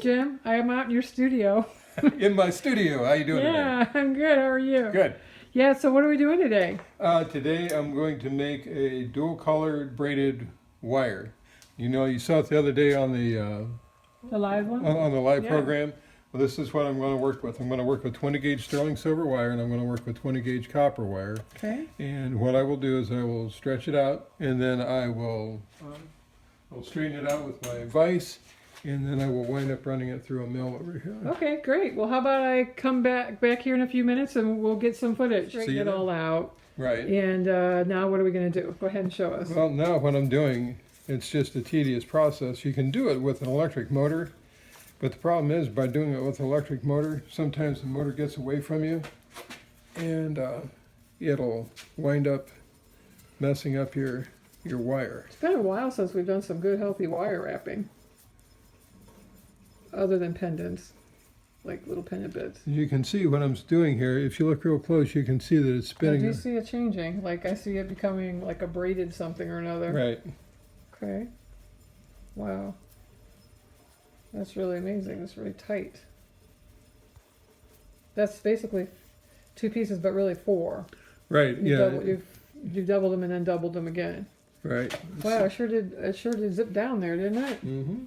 Jim. I am out in your studio. In my studio. How you doing Yeah, I'm good. How are you? today? Yeah, so what are we doing today? Good. Today I'm going to make a dual colored braided wire. You know, you saw it the other day on the The live one? on the live Yeah. program. Well, this is what I'm going to work with. I'm going to work with 20 gauge sterling silver wire, and I'm going to work with 20 gauge copper wire. Okay. And what I will do is I will stretch it out, and then I will I'll straighten it out with my vise, and then I will wind up running it through a mill over here. Okay, great. Well, how about I come back here in a few minutes and we'll get some footage. See Straighten you it then. all out. Right. And now what are we going to do? Go ahead and show us. Well, now what I'm doing, it's just a tedious process. You can do it with an electric motor, but the problem is by doing it with an electric motor, sometimes the motor gets away from you, and it'll wind up messing up your wire. It's been a while since we've done some good healthy wire wrapping. Other than pendants. Like little pendant bits. You can see what I'm doing here. If you look real close, you can see that it's I spinning. do see it changing. Like I see it becoming like a braided something or another. Right. Okay. Wow. That's really amazing. It's really tight. That's basically 2 pieces, but really 4. Right. Yeah. You've doubled them and then doubled them again. Right. Wow, it sure did zip down there, didn't it? Mm-hmm.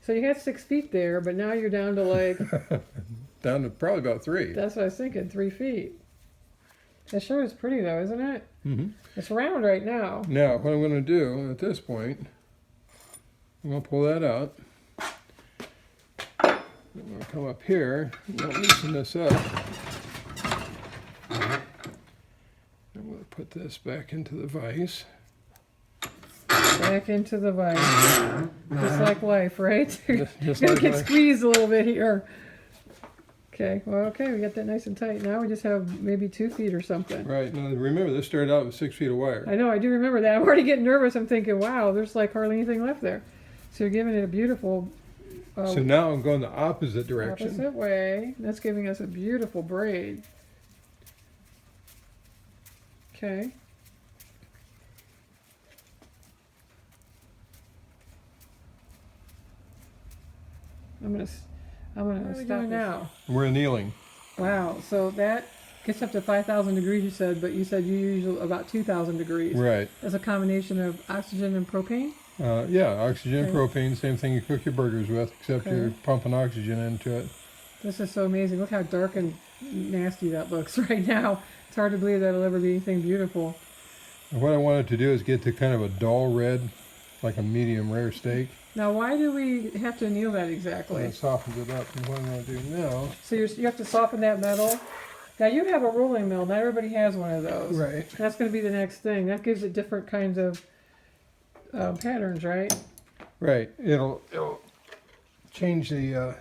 So you had 6 feet there, but now you're down to like, Down to probably about 3. that's what I was thinking, 3 feet. It sure is pretty though, isn't it? Mm-hmm. It's round right now. Now, what I'm going to do at this point, I'm going to pull that out. I'm going to come up here. I'm going to loosen this up. I'm going to put this back into the vise. Back into the vise. Just like life, right? Just Gonna like get life. squeezed a little bit here. Okay, well, okay, we got that nice and tight. Now we just have maybe 2 feet or something. Right. Now, remember, this started out with 6 feet of wire. I know, I do remember that. I'm already getting nervous. I'm thinking, wow, there's like hardly anything left there. So you're giving it a beautiful So now I'm going the opposite direction. opposite way. That's giving us a beautiful braid. Okay. I'm gonna stop now. We're annealing. Wow. So that gets up to 5,000 degrees. You said, but you said you use about 2,000 degrees. Right. As a combination of oxygen and propane. Yeah, oxygen, Okay. propane, same thing you cook your burgers with, except Okay. you're pumping oxygen into it. This is so amazing. Look how dark and nasty that looks right now. It's hard to believe that'll ever be anything beautiful. And what I wanted to do is get to kind of a dull red, like a medium rare steak. Now, why do we have to anneal that And exactly? it softens it up. And what I'm going to do now. So you have to soften that metal. Now you have a rolling mill. Not everybody has one of those. Right. That's going to be the next thing. That gives it different kinds of patterns, right? Right. It'll change the.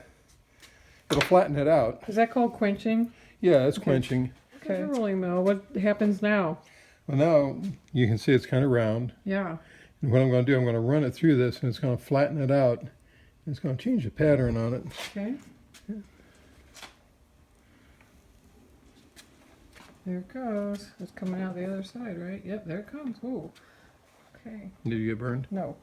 It'll flatten it out. Is that called quenching? Yeah, it's Okay. quenching. Okay. Rolling mill. What happens now? Well, now you can see it's kind of round. Yeah. And what I'm going to do, I'm going to run it through this, and it's going to flatten it out. And it's going to change the pattern on it. Okay. There it goes. It's coming out the other side, right? Yep, there it comes. Ooh. Okay. Did you get burned? No.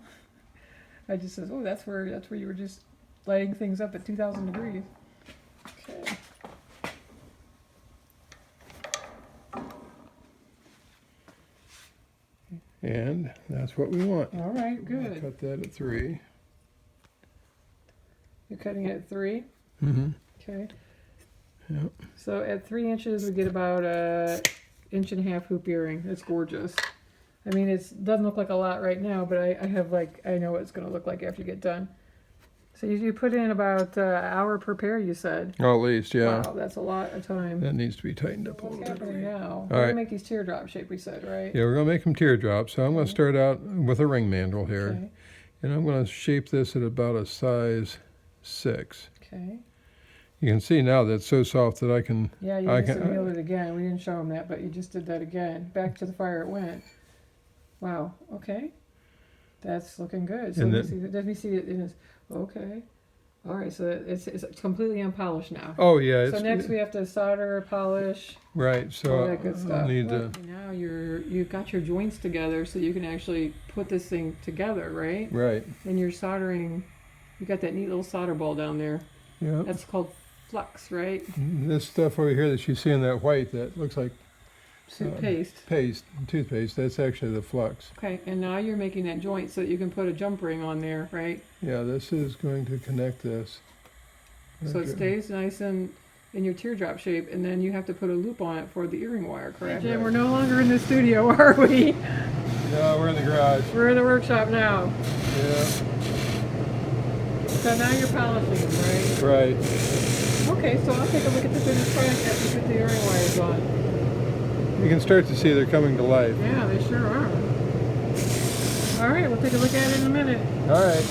I just says, oh, that's where you were just lighting things up at 2,000 degrees. Okay. And that's what we want. All right, I'll good. cut that at 3. You're cutting it at 3. Mm-hmm. Okay. Yep. So at 3 inches, we get about a 1.5-inch hoop earring. It's gorgeous. I mean, it doesn't look like a lot right now, but I have I know what it's going to look like after you get done. So you put in about an hour per pair, you said. Oh, at least, yeah. Wow, that's a lot of time. That needs to be tightened up a What's little bit. happening now? All We're right. gonna make these teardrop shape, we said, right? Yeah, we're going to make them teardrops. So I'm going to start out with a ring mandrel here. Okay. And I'm going to shape this at about a size 6. Okay. You can see now that it's so soft that I can. Yeah, you I just can- annealed it again. We didn't show them that, but you just did that again. Back to the fire it went. Wow. Okay. That's looking good. So And let me see it in this. Okay. All right. So it's completely unpolished now. Oh, yeah. So next we have to solder, polish, right. all So that good I'll stuff. need Well, to. now you've got your joints together, so you can actually put this thing together, right? Right. And you're soldering You got that neat little solder ball down there. Yeah. That's called flux, right? This stuff over here that you see in that white that looks like Paste. toothpaste, that's actually the flux. Okay, and now you're making that joint so that you can put a jump ring on there, right? Yeah, this is going to connect this. So it Okay. stays nice and in your teardrop shape, and then you have to put a loop on it for the earring wire, correct? Jim, Right. we're no longer in the studio, are we? No, we're in the garage. We're in the workshop now. Yeah, So now you're polishing them, right? right. Okay, so I'll take a look at the finished product after you put the earring wires on. You can start to see they're coming to life. Yeah, they sure are. All right, we'll take a look at it in a minute. All right.